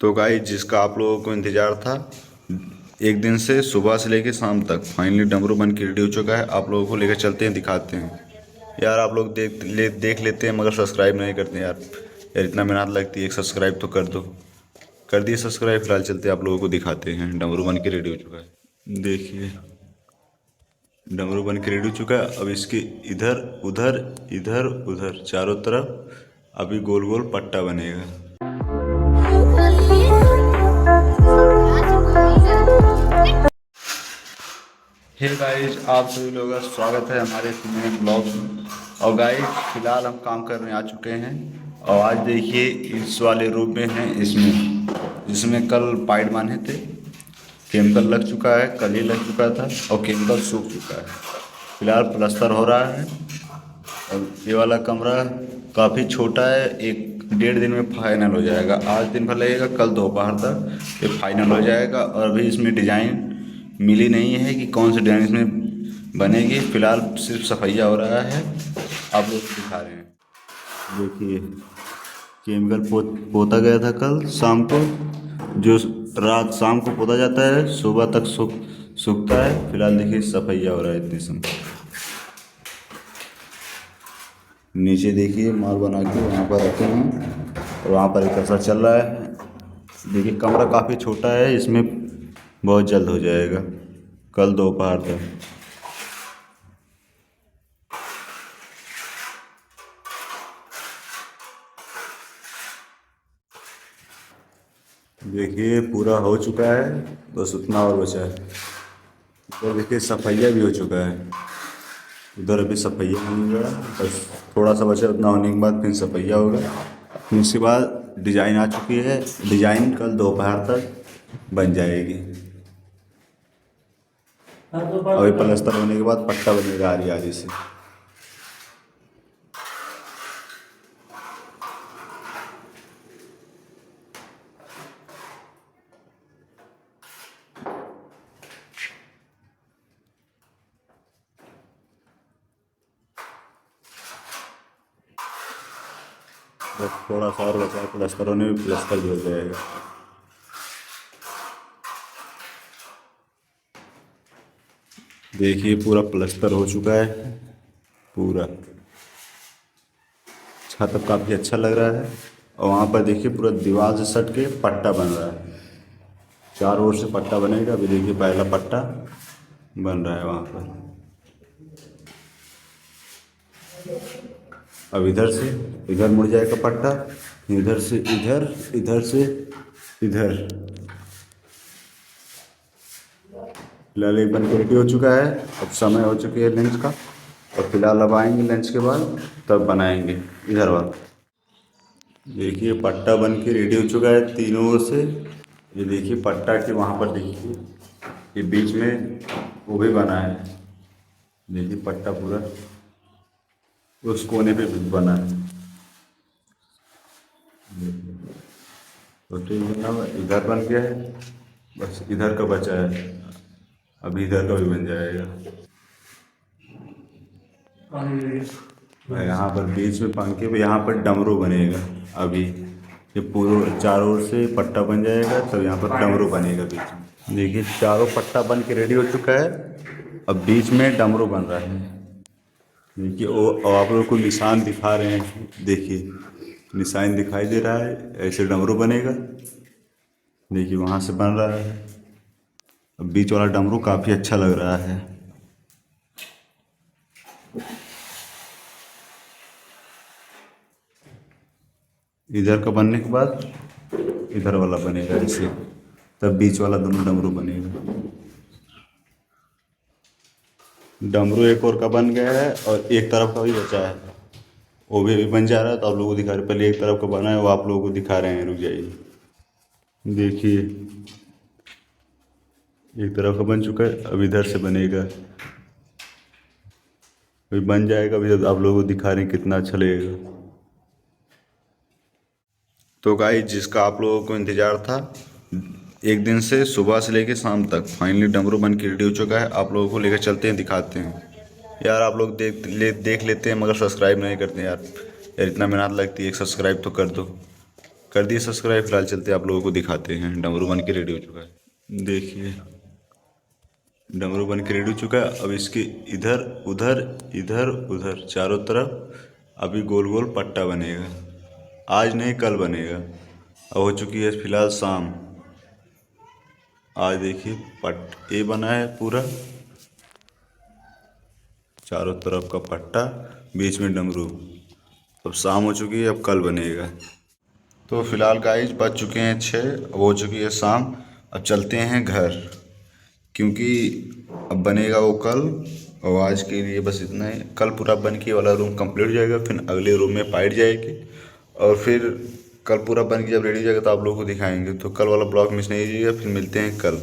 तो गाइस जिसका आप लोगों को इंतज़ार था, एक दिन से सुबह से लेकर शाम तक फाइनली डमरू बन के रेडी हो चुका है। आप लोगों को लेकर चलते हैं, दिखाते हैं। यार आप लोग देख लेते हैं मगर सब्सक्राइब नहीं करते हैं यार इतना मेहनत लगती है, एक सब्सक्राइब तो कर दो। कर दिए सब्सक्राइब। फिलहाल चलते हैं, आप लोगों को दिखाते हैं। डमरू बन के रेडी हो चुका है, देखिए डमरू बन के रेडी हो चुका है। अब इसके इधर उधर इधर उधर चारों तरफ अभी गोल गोल पट्टा बनेगा। हे गाइस, आप सभी लोगों का स्वागत है हमारे इस नए ब्लॉग में। और गाइस फिलहाल हम काम करने आ चुके हैं और आज देखिए इस वाले रूम में हैं, इसमें जिसमें कल पाइप बांधे थे। केमिकल लग चुका है, कल ही लग चुका था और केमिकल सूख चुका है। फिलहाल प्लास्टर हो रहा है और ये वाला कमरा काफ़ी छोटा है, 1-1.5 दिन में फाइनल हो जाएगा। आज दिन भर लगेगा, कल दोपहर तक ये फाइनल हो जाएगा। और अभी इसमें डिज़ाइन मिली नहीं है कि कौन सी डिज़ाइन इसमें बनेगी। फ़िलहाल सिर्फ सफाइया हो रहा है, आप लोग को दिखा रहे हैं। देखिए केमिकल पोता गया था कल शाम को, जो रात शाम को पोता जाता है सुबह तक सूखता है। फिलहाल देखिए सफाइया हो रहा है इतने समय। नीचे देखिए माल बना के वहाँ पर रखे हैं और वहाँ पर एक ऐसा चल रहा है। देखिए कमरा काफ़ी छोटा है, इसमें बहुत जल्द हो जाएगा, कल दोपहर तक। देखिए पूरा हो चुका है, बस उतना और बचा है। तो देखिए सफाइया भी हो चुका है, उधर अभी सफाइया नहीं हुआ, बस थोड़ा सा बचा। उतना होने के बाद फिर सफाइया होगा, फिर उसके बाद डिज़ाइन आ चुकी है। डिज़ाइन कल दोपहर तक बन जाएगी। अभी प्लास्टर होने के बाद पट्टा बनेगा आरी आरी से। बस थोड़ा सा और बचा है प्लास्टर होने में, प्लास्टर भी हो जाएगा। देखिए पूरा प्लास्टर हो चुका है, पूरा छत अब काफ़ी अच्छा लग रहा है। और वहाँ पर देखिए पूरा दीवार से सट के पट्टा बन रहा है, चारों ओर से पट्टा बनेगा। अभी देखिए पहला पट्टा बन रहा है वहाँ पर। अब इधर से इधर मुड़ जाएगा पट्टा, इधर से इधर, इधर से इधर। फिलहाल एक बन के रेडी हो चुका है, अब समय हो चुकी है लंच का। और फिलहाल अब आएंगे लंच के बाद, तब बनाएंगे इधर वाला। देखिए पट्टा बन के रेडी हो चुका है तीनों ओर से। ये देखिए पट्टा के वहाँ पर देखिए ये बीच में वो भी बना है। देखिए पट्टा पूरा उस कोने पे भी बना है। तो ठीक बना हुआ, इधर बन गया है, बस इधर का बचा है। अभी इधर का भी बन जाएगा। यहाँ पर बीच में पंखे पे यहाँ पर डमरू बनेगा। अभी ये पूरे चारों ओर से पट्टा बन जाएगा, तब यहाँ पर डमरू बनेगा बीच में। देखिए चारों पट्टा बन के रेडी हो चुका है, अब बीच में डमरू बन रहा है। देखिए वो आप लोगों को निशान दिखा रहे हैं, देखिए निशान दिखाई दे रहा है, ऐसे डमरू बनेगा। देखिए वहाँ से बन रहा है। अब बीच वाला डमरू काफ़ी अच्छा लग रहा है। इधर का बनने के बाद इधर वाला बनेगा ऐसे, तब बीच वाला दोनों डमरू बनेगा। डमरू एक और का बन गया है और एक तरफ का भी बचा है, वो भी अभी बन जा रहा है। तो आप लोगों को दिखा रहे, पहले एक तरफ का बना है वो आप लोगों को दिखा रहे हैं, रुक जाइए। देखिए एक तरफ का बन चुका है, अब इधर से बनेगा, अभी बन जाएगा। अभी आप लोगों को दिखा रहे हैं कितना अच्छा लगेगा। तो गाइस जिसका आप लोगों को इंतज़ार था, एक दिन से सुबह से लेकर शाम तक फाइनली डमरू बन के रेडी हो चुका है। आप लोगों को लेकर चलते हैं, दिखाते हैं। यार आप लोग देख लेते हैं मगर सब्सक्राइब नहीं करते हैं यार इतना मेहनत लगती है, एक सब्सक्राइब तो कर दो। कर दिए सब्सक्राइब। फिलहाल चलते आप लोगों को दिखाते हैं। डमरू बन के रेडी हो चुका है, देखिए डमरू बन के रेडी हो चुका है। अब इसके इधर उधर इधर उधर चारों तरफ अभी गोल गोल पट्टा बनेगा। आज नहीं कल बनेगा। अब हो चुकी है फिलहाल शाम। आज देखिए पट ये बना है पूरा, चारों तरफ का पट्टा, बीच में डमरू। अब शाम हो चुकी है, अब कल बनेगा। तो फिलहाल गाइस बज चुके हैं 6, अब हो चुकी है शाम। अब चलते हैं घर, क्योंकि अब बनेगा वो कल। और आज के लिए बस इतना ही। कल पूरा बन के वाला रूम कंप्लीट हो जाएगा, फिर अगले रूम में पाइट जाएगी। और फिर कल पूरा बन के जब रेडी हो जाएगा तो आप लोगों को दिखाएंगे। तो कल वाला ब्लॉग मिस नहीं कीजिएगा। फिर मिलते हैं कल।